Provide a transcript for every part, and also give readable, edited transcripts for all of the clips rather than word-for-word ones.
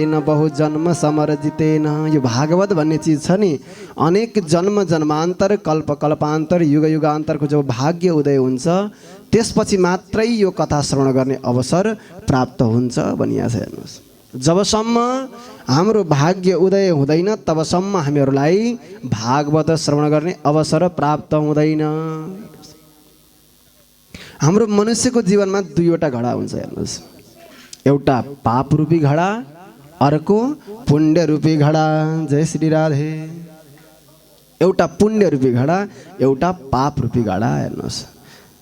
न बहु जन्म समर जितेन। यो भागवत भन्ने चिज छ नि, अनेक जन्म जन्मान्तर कल्प कल्पान्तर युग युगान्तरको जब भाग्य उदय हुन्छ त्यसपछि मात्रै यो कथा श्रवण गर्ने अवसर प्राप्त हुन्छ भनिएको छ। हेर्नुहोस्, जबसम्म हाम्रो भाग्य उदय हुँदैन तबसम्म हामीहरूलाई भागवत श्रवण गर्ने अवसर प्राप्त हुँदैन। हाम्रो मनुष्यको जीवनमा दुईवटा घडा हुन्छ। हेर्नुहोस्, एउटा पाप रूपी घडा, अर्को पुण्य रूपी घडा। जय श्री राधे। एउटा पुण्य रूपी घडा, एउटा पाप रूपी घडा। हेर्नुहोस्,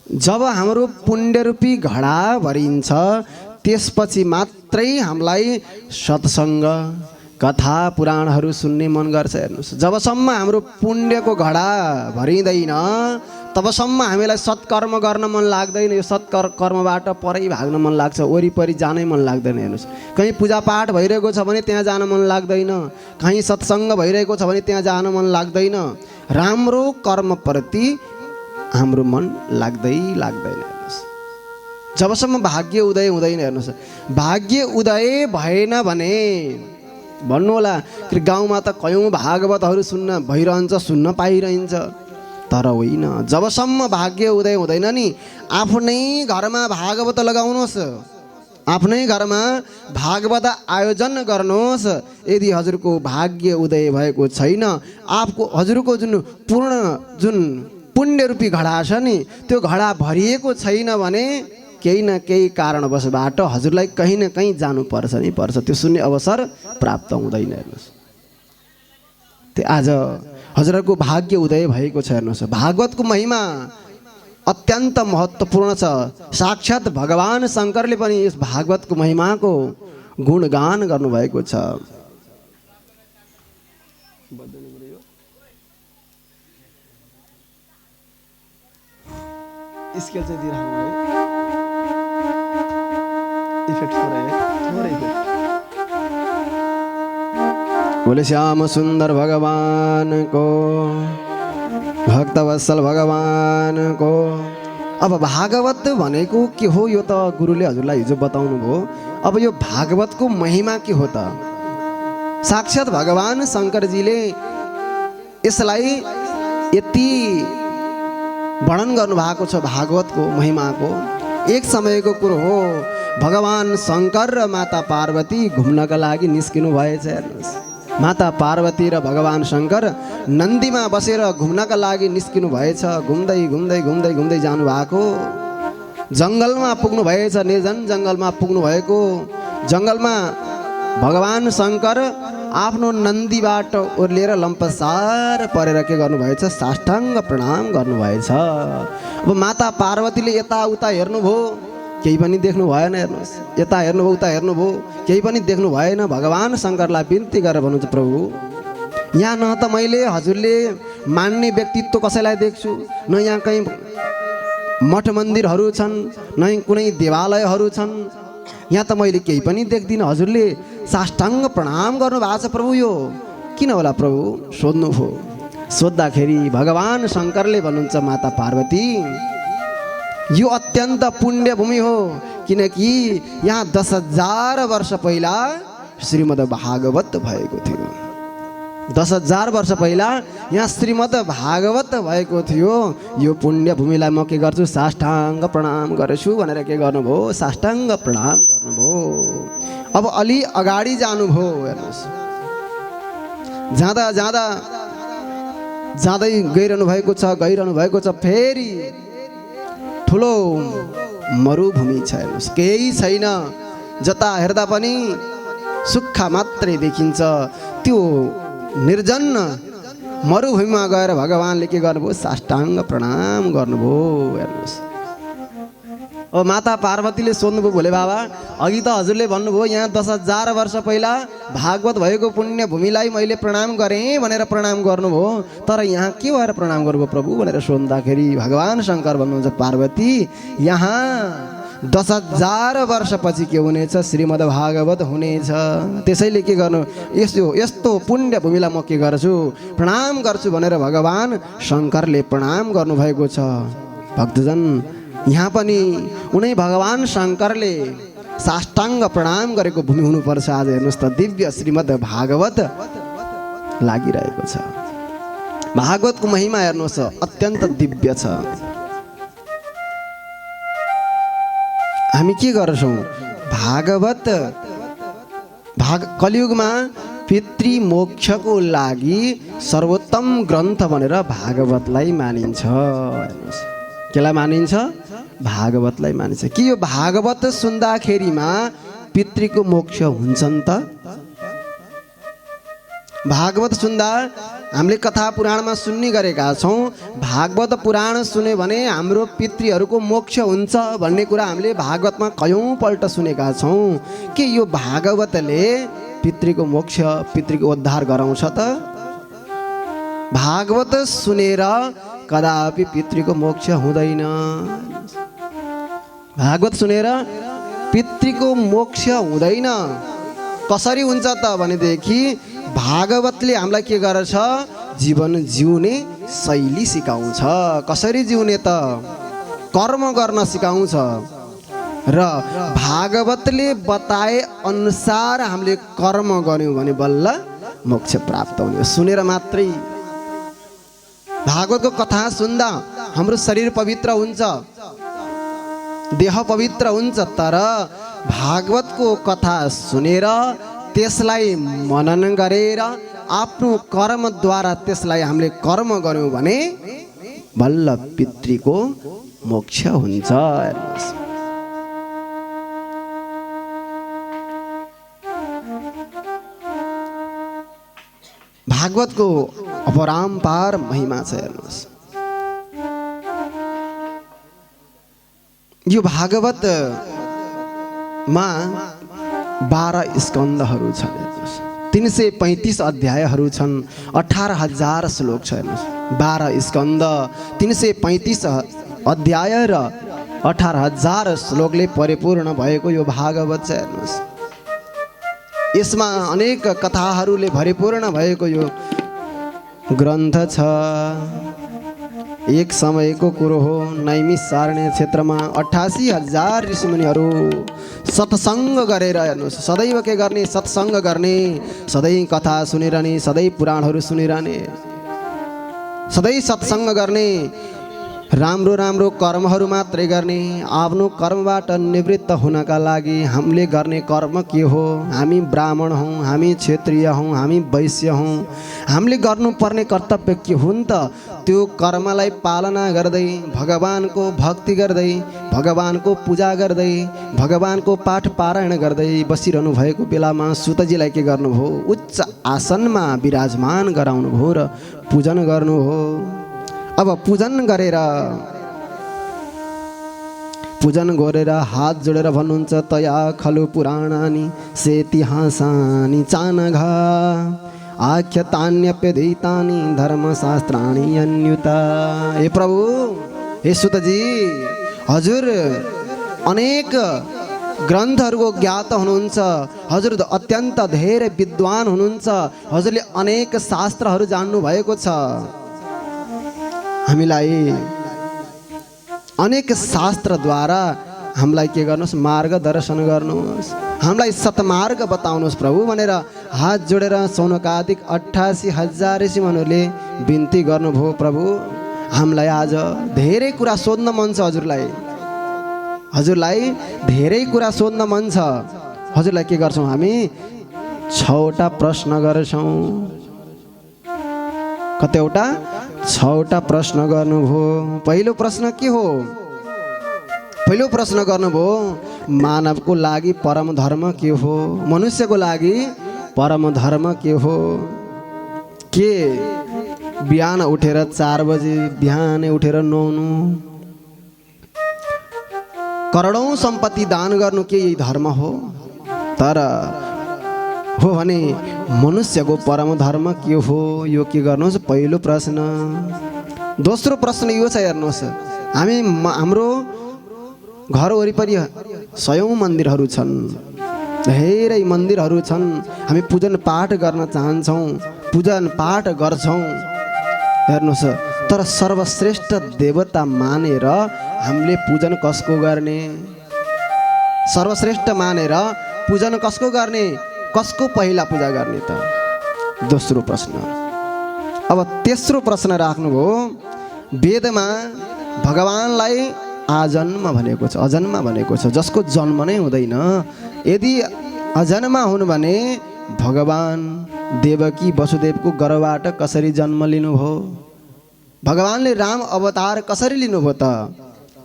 जब हाम्रो पुण्य रूपी घडा भरिन्छ त्यसपछि मात्रै हामीलाई सत्सङ्ग कथा पुराणहरू सुन्ने मन गर्छ। हेर्नुहोस्, जबसम्म हाम्रो पुण्यको घडा भरिँदैन तबसम्म हामीलाई सत्कर्म गर्न मन लाग्दैन। यो सत्कर्मबाट परै भाग्न मन लाग्छ, वरिपरि जानै मन लाग्दैन। हेर्नुहोस्, कहीँ पूजापाठ भइरहेको छ भने त्यहाँ जान मन लाग्दैन, कहीँ सत्सङ्ग भइरहेको छ भने त्यहाँ जान मन लाग्दैन। राम्रो कर्मप्रति हाम्रो मन लाग्दैन। हेर्नुहोस्, जबसम्म भाग्य उदय हुँदैन। हेर्नुहोस्, भाग्य उदय भएन भने भन्नुहोला गाउँमा त कयौँ भागवतहरू सुन्न भइरहन्छ, सुन्न पाइरहन्छ, तर होइन। जबसम्म भाग्य उदय हुँदैन नि आफ्नै घरमा भागवत लगाउनुहोस्, आफ्नै घरमा भागवत आयोजन गर्नुहोस्। यदि हजुरको भाग्य उदय भएको छैन, हजुरको जुन पुण्य रूपी घडा छ नि त्यो घडा भरिएको छैन भने केही न केही कारणवशबाट हजुरलाई कहीँ न कहीँ जानुपर्छ नि पर्छ, त्यो सुन्ने अवसर प्राप्त हुँदैन। हेर्नुहोस्, त्यो आज हजुरहरूको भाग्य उदय भएको छ। हेर्नुहोस्, भागवतको महिमा अत्यन्त महत्त्वपूर्ण छ। साक्षात् भगवान शङ्करले पनि यस भागवतको महिमाको गुणगान गर्नुभएको छ। स्केल चाहिँ दिइराख्नु है, इफेक्ट थोरै बोले श्याम सुंदर भगवान को, भक्तवत्सल भगवान को। अब भागवत भनेको के हो यो त गुरुले हजुरलाई हिजो बताउनु भयो। अब यो भागवतको महिमा के हो त? साक्षात् भगवान शङ्करजीले यसलाई यति वर्णन गर्नुभएको छ भागवतको महिमाको। एक समयको कुरो हो, भगवान शङ्कर र माता पार्वती घुम्नका लागि निस्किनु भएछ। हेर्नुहोस्, माता पार्वती र भगवान शङ्कर नन्दीमा बसेर घुम्नका लागि निस्किनु भएछ। घुम्दै घुम्दै घुम्दै घुम्दै जानुभएको, जङ्गलमा पुग्नु भएछ। निर्जन जङ्गलमा पुग्नु भएको, जङ्गलमा भगवान शङ्कर आफ्नो नन्दीबाट ओर्लिएर लम्पसार परेर के गर्नुभएछ? साष्टाङ्ग प्रणाम गर्नुभएछ। अब माता पार्वतीले यताउता हेर्नुभयो, केही पनि देख्नु भएन। हेर्नुहोस्, यता हेर्नुभयो उता हेर्नुभयो, केही पनि देख्नु भएन। भगवान शङ्करलाई बिन्ती गरेर भन्नुहुन्छ, प्रभु यहाँ न त मैले हजुरले मान्ने व्यक्तित्व कसैलाई देख्छु, न यहाँ कहीँ मठ मन्दिरहरू छन्, न कुनै देवालयहरू छन्, यहाँ त मैले केही पनि देख्दिनँ। हजुरले साष्टाङ्ग प्रणाम गर्नुभएको छ प्रभु, यो किन होला प्रभु? सोध्नुभयो। सोद्धाखेरि भगवान शङ्करले भन्नुहुन्छ, माता पार्वती यो अत्यन्त पुण्य भूमि हो, किनकि यहाँ 10,000 वर्ष पहिला श्रीमद् भागवत भएको थियो। 10,000 वर्ष पहिला यहाँ श्रीमद् भागवत भएको थियो। यो पुण्य भूमिलाई म के गर्छु? साष्टाङ्ग प्रणाम गर्छु भनेर के गर्नुभयो? साष्टाङ्ग प्रणाम गर्नुभयो। अब अलि अगाडि जानुभयो। हेर्नुहोस्, जाँदै गइरहनु भएको छ। फेरि ठुलो मरुभूमि छ। हेर्नुहोस्, केही छैन, जता हेर्दा पनि सुक्खा मात्रै देखिन्छ। त्यो निर्जन मरुभूमिमा गएर भगवानले के गर्नुभयो? साष्टाङ्ग प्रणाम गर्नुभयो। हेर्नुहोस्, अब माता पार्वतीले सोध्नुभयो, भोले बाबा अघि त हजुरले भन्नुभयो यहाँ 10,000 वर्ष पहिला भागवत भएको पुण्य भूमिलाई मैले प्रणाम गरेँ भनेर प्रणाम गर्नुभयो, तर यहाँ के भएर प्रणाम गर्नुभयो प्रभु भनेर सोद्धाखेरि भगवान शङ्कर भन्नुहुन्छ, पार्वती यहाँ 10,000 वर्षपछि के हुनेछ? श्रीमद् भागवत हुनेछ। त्यसैले के गर्नु? यस्तो पुण्य भूमिलाई म के गर्छु? प्रणाम गर्छु भनेर भगवान शङ्करले प्रणाम गर्नुभएको छ। भक्तजन, यहाँ पनि उनै भगवान शङ्करले साष्टाङ्ग प्रणाम गरेको भूमि हुनुपर्छ। आज हेर्नुहोस् त दिव्य श्रीमद् भागवत लागिरहेको छ। भागवतको महिमा हेर्नुहोस् अत्यन्त दिव्य छ। हामी के गर्छौँ? कलियुगमा पितृ मोक्षको लागि सर्वोत्तम ग्रन्थ भनेर भागवतलाई मानिन्छ। हेर्नुहोस् केलाई मानिन्छ? भागवतलाई मानिन्छ। कि यो भागवत सुन्दाखेरिमा पितृको मोक्ष हुन्छन् त? भागवत सुन्दा हामीले कथा पुराणमा सुन्ने गरेका छौँ। भागवत पुराण सुन्यो भने हाम्रो पितृहरूको मोक्ष हुन्छ भन्ने कुरा हामीले भागवतमा कयौँपल्ट सुनेका छौँ। के यो भागवतले पितृको मोक्ष पितृको उद्धार गराउँछ त? भागवत सुनेर कदापि पितृको मोक्ष हुँदैन। भागवत सुनेर पितृको मोक्ष हुँदैन। कसरी हुन्छ त भनेदेखि भागवतले हामीलाई के गर्छ? जीवन जिउने शैली सिकाउँछ। कसरी जिउने त? कर्म गर्न सिकाउँछ। र भागवतले बताए अनुसार हामीले कर्म गर्यौँ भने बल्ल मोक्ष प्राप्त हुने। सुनेर मात्रै भागवतको कथा सुन्दा हाम्रो शरीर पवित्र हुन्छ, देह पवित्र हुन्छ। तर भागवतको कथा सुनेर त्यसलाई मनन गरेर आफ्नो कर्मद्वारा त्यसलाई हामीले कर्म गर्यौँ भने बल्ल पितृको मोक्ष हुन्छ। भागवतको अपरम्पार महिमा छ। हेर्नुहोस् यो भागवतमा 12 स्कन्धहरू छन्। 335 अध्यायहरू छन्। 18,000 श्लोक छ। हेर्नुहोस् 12 स्कन्ध 335 अध्याय र 18,000 श्लोकले परिपूर्ण भएको यो भागवत छ। हेर्नुहोस् यसमा अनेक कथाहरूले भरिपूर्ण भएको यो ग्रन्थ छ। एक समयको कुरो हो, नैमिषारण्य क्षेत्रमा 88,000 ऋषिमुनिहरू सत्सङ्ग गरेर, हेर्नुहोस् सदैव के गर्ने? सत्सङ्ग गर्ने, सधैँ कथा सुनिरहने, सधैँ पुराणहरू सुनिरहने, सधैँ सत्सङ्ग गर्ने, राम्रो राम्रो कर्महरू मात्रै गर्ने। आफ्नो कर्मबाट निवृत्त हुनका लागि हामीले गर्ने कर्म के हो? हामी ब्राह्मण हौँ, हामी क्षेत्रीय हौँ, हामी वैश्य हौँ। हामीले गर्नुपर्ने कर्तव्य के हुन् त? त्यो कर्मलाई पालना गर्दै, भगवानको भक्ति गर्दै, भगवानको पूजा गर्दै, भगवानको पाठ पारायण गर्दै बसिरहनु भएको बेलामा सुतजीलाई के गर्नुभयो? उच्च आसनमा विराजमान गराउनुभयो र पूजन गर्नु हो। अब पूजन गरेर हात जोडेर भन्नुहुन्छ तया खलु पुराणानि सेतिहासानि चानघा आख्यातान्यप्यधीतानि धर्मशास्त्राणि अन्युता। हे प्रभु, हे सुतजी, हजुर अनेक ग्रन्थहरूको ज्ञात हुनुहुन्छ। हजुर अत्यन्त धेरै विद्वान हुनुहुन्छ। हजुरले अनेक शास्त्रहरू जान्नु भएको छ। हामीलाई अनेक शास्त्रद्वारा हामीलाई के गर्नुहोस्? मार्गदर्शन गर्नुहोस्, हामीलाई सत्मार्ग बताउनुहोस् प्रभु भनेर हात जोडेर सौनकादिक 88,000 ऋषिमुनिहरूले बिन्ती गर्नुभयो। प्रभु हामीलाई आज धेरै कुरा सोध्न मन छ। हजुरलाई धेरै कुरा सोध्न मन छ। हजुरलाई के गर्छौँ? हामी 6वटा प्रश्न गर्छौँ। कतिवटा? 6वटा प्रश्न गर्नुभयो। पहिलो प्रश्न के हो? पहिलो प्रश्न गर्नुभयो मानवको लागि परम धर्म के हो? मनुष्यको लागि परम धर्म के हो? के बिहान उठेर 4 बजे बिहानै उठेर नुहाउनु, करोडौं सम्पत्ति दान गर्नु के यही धर्म हो? तर हो भने मनुष्यको परम धर्म के हो? यो के गर्नुहोस्? पहिलो प्रश्न। दोस्रो प्रश्न यो छ, हेर्नुहोस् हाम्रो घर वरिपरि 100औं मन्दिरहरू छन्, धेरै मन्दिरहरू छन्। हामी पूजन पाठ गर्न चाहन्छौँ, पूजन पाठ गर्छौँ। हेर्नुहोस् तर सर्वश्रेष्ठ देवता मानेर हामीले पूजन कसको गर्ने? सर्वश्रेष्ठ मानेर पूजन कसको गर्ने, कसको पहिला पूजा गर्ने त? दोस्रो प्रश्न। अब तेस्रो प्रश्न राख्नुभयो, वेदमा भगवानलाई आजन्म भनेको छ, अजन्म भनेको छ, जसको जन्म नै हुँदैन। यदि अजन्मा हुन् भने भगवान देवकी वसुदेवको गर्भबाट कसरी जन्म लिनुभयो? भगवानले राम अवतार कसरी लिनुभयो त?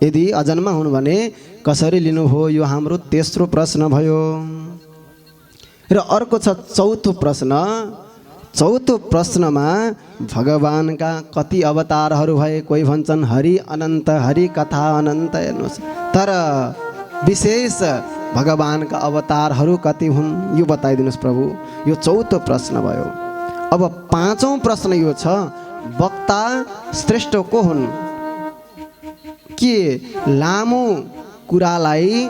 यदि अजन्मा हुन् भने कसरी लिनुभयो? यो हाम्रो तेस्रो प्रश्न भयो। र अर्को छ चौथो प्रश्न। चौथो प्रश्नमा भगवानका कति अवतारहरू भए? कोही भन्छन् हरि अनन्त, हरि कथा अनन्त। हेर्नुहोस्, तर विशेष भगवानका अवतारहरू कति हुन् यो बताइदिनुहोस् प्रभु। यो चौथो प्रश्न भयो। अब पाँचौँ प्रश्न यो छ, वक्ता श्रेष्ठ को हुन्? के लामो कुरालाई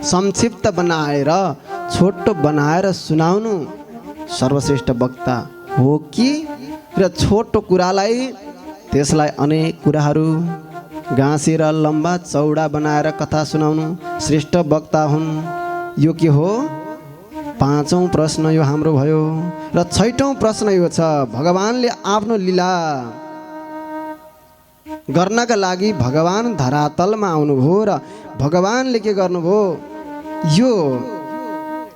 संक्षिप्त बनाएर छोटो बनाएर सुनाउनु सर्वश्रेष्ठ वक्ता हो कि र छोटो कुरालाई त्यसलाई अनेक कुराहरू गाँसेर लम्बा चौडा बनाएर कथा सुनाउनु श्रेष्ठ वक्ता हुन्? यो के हो? पाँचौँ प्रश्न यो हाम्रो भयो। र छैटौँ प्रश्न यो छ, भगवानले आफ्नो लीला गर्नका लागि भगवान धरातलमा आउनुभयो र भगवानले के गर्नुभयो? यो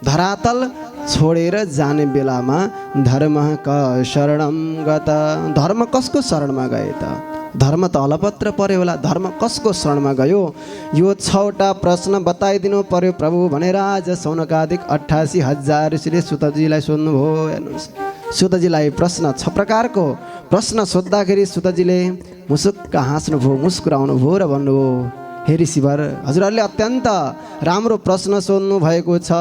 धरातल छोडेर जाने बेलामा धर्म क शरणम गत। धर्म कसको शरणमा गए त? धर्म त अलपत्र पर्यो होला, धर्म कसको शरणमा गयो? यो 6वटा प्रश्न बताइदिनु पर्यो प्रभु भनेर आज सौनकादिक 88,000 ऋषिले सुतजीलाई सोध्नुभयो। हेर्नुहोस्, सुतजीलाई प्रश्न 6 प्रकारको प्रश्न सोद्धाखेरि सुतजीले मुसुक्क हाँस्नुभयो, मुस्कुराउनु भयो र भन्नुभयो, हे ऋषिवर, हजुरहरूले अत्यन्त राम्रो प्रश्न सोध्नु भएको छ।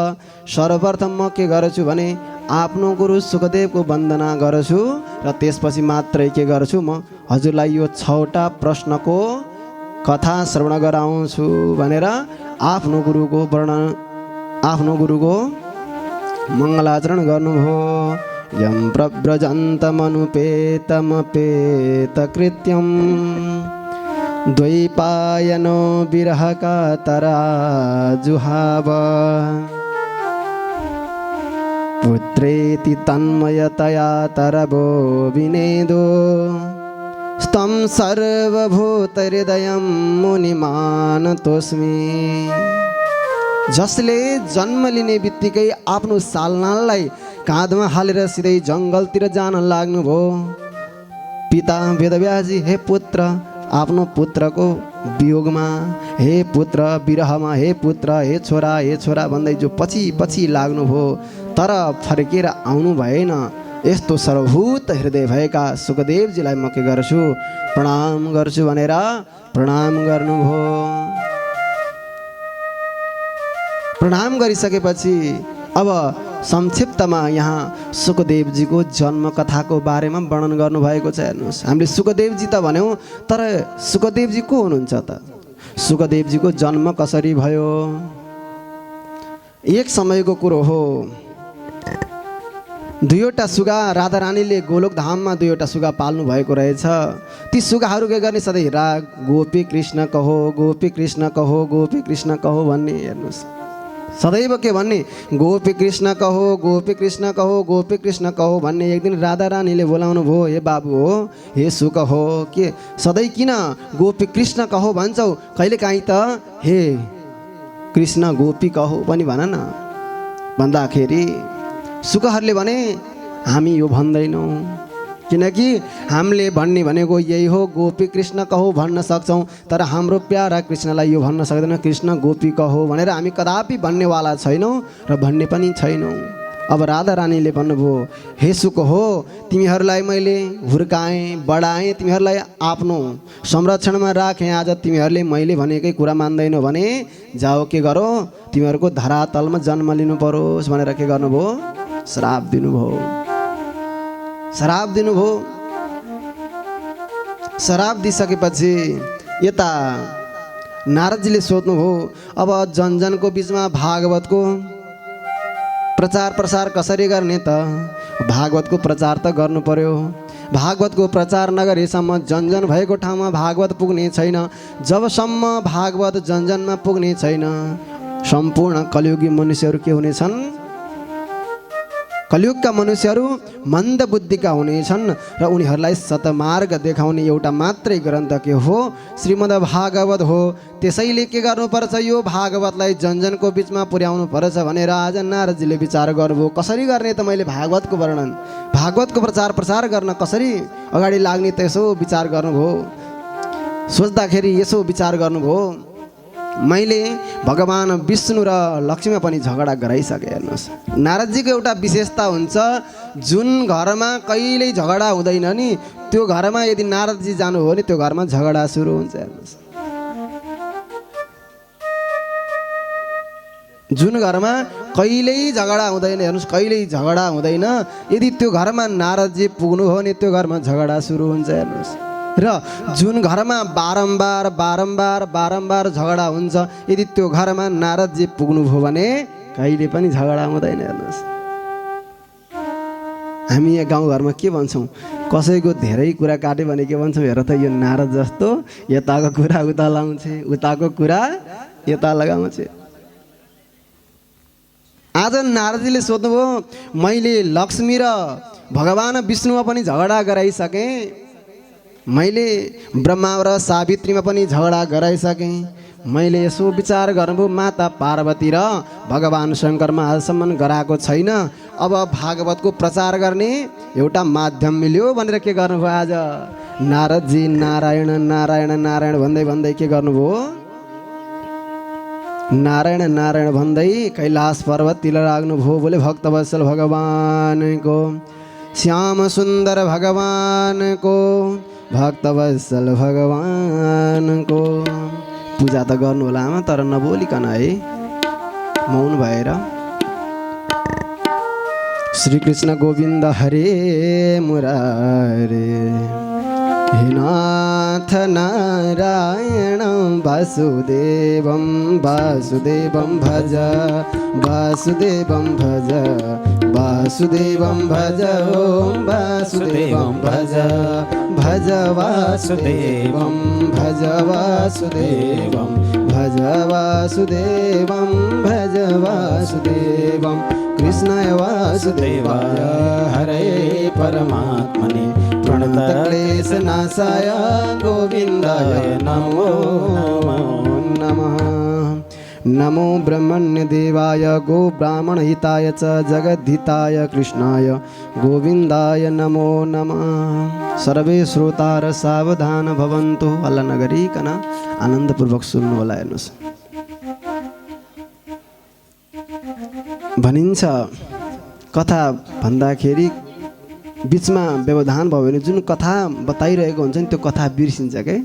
सर्वप्रथम म के गर्छु भने आफ्नो गुरु सुखदेवको वन्दना गर्छु र त्यसपछि मात्रै के गर्छु, म हजुरलाई यो 6वटा प्रश्नको कथा श्रवण गराउँछु भनेर आफ्नो गुरुको वर्णन, आफ्नो गुरुको मङ्गलाचरण गर्नुभयो। यम प्रव्रजन्तमनुपेतमपेत कृत्यम द्वैपायनो विरहका तरा जुहाव पुत्रेति तन्मयतया तरबो विनेदो स्तं सर्वभूतहृदयं मुनिमानतोस्मि। जसले जन्म लिने बित्तिकै आफ्नो सालनाललाई काँधमा हालेर सिधै जङ्गलतिर जान लाग्नुभयो। पिता वेदव्यासजी, हे पुत्र, आफ्नो पुत्रको वियोगमा, हे पुत्र विरहमा, हे पुत्र, हे छोरा भन्दै जो पछि पछि लाग्नुभयो, तर फर्केर आउनु भएन। यस्तो सर्वभूत हृदय भएका सुखदेवजीलाई म के गर्छु, प्रणाम गर्छु भनेर प्रणाम गर्नुभयो। प्रणाम गरिसकेपछि अब संक्षिप्तमा यहाँ सुखदेवजीको जन्म कथाको बारेमा वर्णन गर्नुभएको छ। हेर्नुहोस्, हामीले सुखदेवजी त भन्यौँ, तर सुखदेवजी को हुनुहुन्छ त? सुखदेवजीको जन्म कसरी भयो? एक समयको कुरो हो, 2वटा सुगा राधारानीले गोलोक धाममा 2वटा सुगा पाल्नु भएको रहेछ। ती सुगाहरू के गर्ने, सधैँ गोपी कृष्ण कहो, गोपी कृष्ण कहो, गोपी कृष्ण कहो भन्ने। हेर्नुहोस्, सदैव के भन्ने, गोपी कृष्ण कहो, गोपी कृष्ण कहो, गोपी कृष्ण कहो भन्ने। एक दिन राधा रानीले बोलाउनु भयो, हे बाबु हो, हे सुक हो, के सधैँ किन गोपी कृष्ण कहो भन्छौ? कहिलेकाहीँ त हे कृष्ण गोपी कहो पनि भन न। भन्दाखेरि सुकहरूले भने, हामी यो भन्दैनौँ, किनकि हामीले भन्ने भनेको यही हो, गोपी कृष्ण कहो भन्न सक्छौँ, तर हाम्रो प्यारा कृष्णलाई यो भन्न सक्दैन कृष्ण गोपी कहो भनेर। हामी कदापि भन्नेवाला छैनौँ र भन्ने पनि छैनौँ। अब राधा रानीले भन्नुभयो, हे सुक हो, तिमीहरूलाई मैले हुर्काएँ, बढाएँ, तिमीहरूलाई आफ्नो संरक्षणमा राखेँ। आज तिमीहरूले मैले भनेकै कुरा मान्दैनौ भने जाऊ के गरो, तिमीहरूको धरातलमा जन्म लिनु परोस् भनेर के गर्नुभयो? श्राप दिनुभयो। श्राप दिनुभयो। श्राप दिइसकेपछि यता नारदजीले सोध्नुभयो, अब जनजनको बिचमा भागवतको प्रचार प्रसार कसरी गर्ने त? भागवतको प्रचार त गर्नु पर्यो। भागवतको प्रचार नगरेसम्म जनजन भएको ठाउँमा भागवत पुग्ने छैन। जबसम्म भागवत जनजनमा पुग्ने छैन, सम्पूर्ण कलियुगी मनुष्यहरू के हुनेछन्? कलियुगका मनुष्यहरू मन्द बुद्धिका हुनेछन् र उनीहरूलाई सतमार्ग देखाउने एउटा मात्रै ग्रन्थ के हो? श्रीमद् भागवत हो। त्यसैले के गर्नुपर्छ? यो भागवतलाई जनजनको बिचमा पुर्याउनु पर्छ भनेर आज नारदजीले विचार गर्नुभयो। कसरी गर्ने त मैले भागवतको वर्णन, भागवतको प्रचार प्रसार गर्न कसरी अगाडि लाग्ने त यसो विचार गर्नुभयो। सोच्दाखेरि यसो विचार गर्नुभयो, मैले भगवान विष्णु र लक्ष्मीमा पनि झगडा गराइसकेँ। हेर्नुहोस्, नारदजीको एउटा विशेषता हुन्छ, जुन घरमा कहिल्यै झगडा हुँदैन नि त्यो घरमा यदि नारदजी जानुभयो भने त्यो घरमा झगडा सुरु हुन्छ। हेर्नुहोस्, जुन घरमा कहिल्यै झगडा हुँदैन, हेर्नुहोस् कहिल्यै झगडा हुँदैन, यदि त्यो घरमा नारदजी पुग्नुभयो भने त्यो घरमा झगडा सुरु हुन्छ। हेर्नुहोस्, र जुन घरमा बारम्बार बारम्बार बारम्बार झगडा हुन्छ, यदि त्यो घरमा नारदजी पुग्नुभयो भने कहिले पनि झगडा हुँदैन। हेर्नुहोस्, हामी यहाँ गाउँघरमा के भन्छौँ? कसैको धेरै कुरा काट्यो भने के भन्छौँ? हेर त यो नारद जस्तो यताको कुरा उता लगाउँछे, उताको कुरा यता लगाउँछे। आज नारदजीले सोध्नुभयो, मैले लक्ष्मी र भगवान विष्णुमा पनि झगडा गराइसकेँ, मैले ब्रह्मा र सावित्रीमा पनि झगडा गराइसकेँ, मैले यसो विचार गर्नुभयो माता पार्वती र भगवान शङ्करमा आजसम्म गराएको छैन, अब भागवतको प्रचार गर्ने एउटा माध्यम मिल्यो भनेर के गर्नुभयो? आज नारदजी नारायण नारायण नारायण भन्दै भन्दै के गर्नुभयो? नारायण नारायण भन्दै कैलाश पर्वततिर लाग्नुभयो। बोले भक्तवत्सल भगवानको, श्याम सुन्दर भगवानको, भक्तवत्सल भगवानको पूजा त गर्नु होला आमा, तर नबोलिकन है, मौन भएर। श्री कृष्ण गोविन्द हरे मुरारे, हे नाथ नारायण वासुदेवं वासुदेवं भज, वासुदेवं भज, वासुदेवं भज, ओम वासुदेवं भज, भज वासुदेवं भज, वासुदेवं भज, वासुदेवं भज, वासुदेवं कृष्णाय वासुदेवाय हरे परमात्मने प्रणतक्लेशनाशाय गोविन्दाय नमो नमः। नमो ब्रह्मण्यदेवाय गो ब्राह्मणहिताय च जगद्धिताय कृष्णाय गोविन्दाय नमो नमः। सर्वे श्रोतार सावधान भवन्तु, हल्ला नगरिकन आनन्दपूर्वक सुन्नु होला। हेर्नुहोस्, भनिन्छ कथा भन्दाखेरि बिचमा व्यवधान भयो भने जुन कथा बताइरहेको हुन्छ नि त्यो कथा बिर्सिन्छ क्या।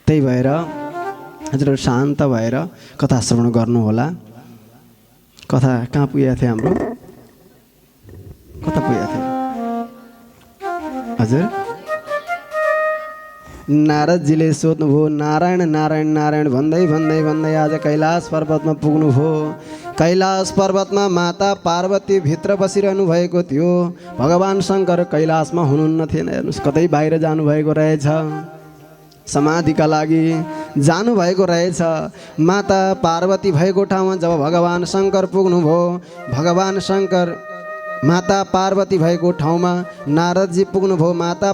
त्यही भएर हजुर शान्त भएर कथा श्रवण गर्नु होला। कथा कहाँ पुगेको थियो हाम्रो? कता पुगेको थियो हजुर? नारदजीले सोध्नुभयो, नारायण नारायण नारायण भन्दै भन्दै भन्दै आज कैलाश पर्वतमा पुग्नुभयो। कैलाश पर्वतमा माता पार्वती भित्र बसिरहनु भएको थियो। भगवान शङ्कर कैलाशमा हुनुहुन्न थिएन। हेर्नुहोस्, कतै बाहिर जानुभएको रहेछ, समाधिका लागि जानुभएको रहेछ। माता पार्वती भएको ठाउँमा जब भगवान शङ्कर पुग्नुभयो, भगवान शङ्कर माता पार्वती भएको ठाउँमा नारदजी पुग्नुभयो। माता